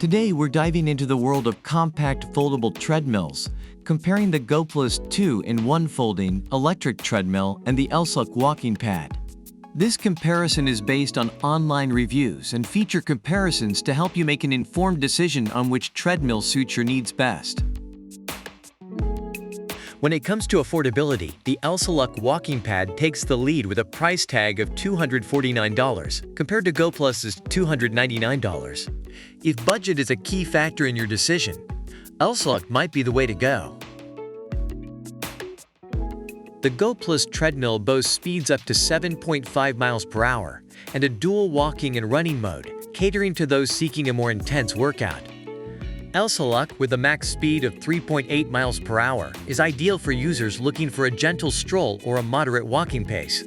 Today we're diving into the world of compact foldable treadmills, comparing the Goplus 2-in-1 folding electric treadmill and the Elseluck walking pad. This comparison is based on online reviews and feature comparisons to help you make an informed decision on which treadmill suits your needs best. When it comes to affordability, the Elseluck walking pad takes the lead with a price tag of $249 compared to Goplus's $299. If budget is a key factor in your decision, Elseluck might be the way to go. The Goplus treadmill boasts speeds up to 7.5 miles per hour and a dual walking and running mode, catering to those seeking a more intense workout. Elseluck, with a max speed of 3.8 miles per hour, is ideal for users looking for a gentle stroll or a moderate walking pace.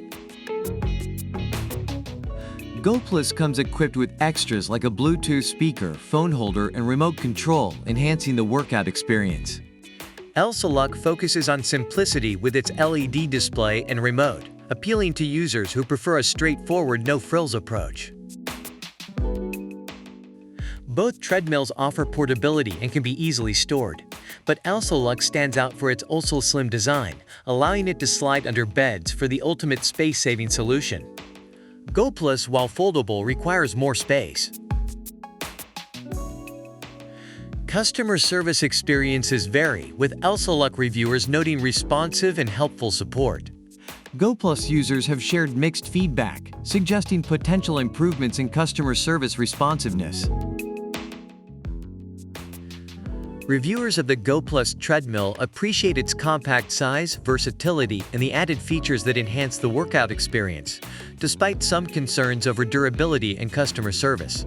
Goplus comes equipped with extras like a Bluetooth speaker, phone holder, and remote control, enhancing the workout experience. Elseluck focuses on simplicity with its LED display and remote, appealing to users who prefer a straightforward, no-frills approach. Both treadmills offer portability and can be easily stored, but Elseluck stands out for its ultra-slim design, allowing it to slide under beds for the ultimate space-saving solution. Goplus, while foldable, requires more space. Customer service experiences vary, with Elseluck reviewers noting responsive and helpful support. Goplus users have shared mixed feedback, suggesting potential improvements in customer service responsiveness. Reviewers of the Goplus treadmill appreciate its compact size, versatility, and the added features that enhance the workout experience, despite some concerns over durability and customer service.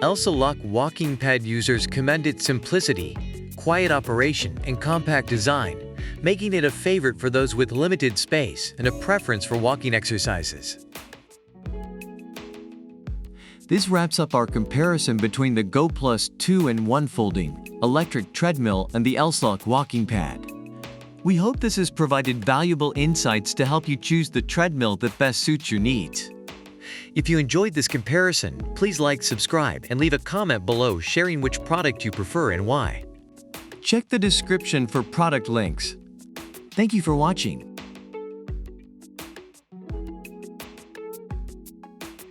Elseluck walking pad users commend its simplicity, quiet operation, and compact design, making it a favorite for those with limited space and a preference for walking exercises. This wraps up our comparison between the Goplus 2-in-1 folding electric treadmill and the Elseluck walking pad. We hope this has provided valuable insights to help you choose the treadmill that best suits your needs. If you enjoyed this comparison, please like, subscribe, and leave a comment below sharing which product you prefer and why. Check the description for product links. Thank you for watching.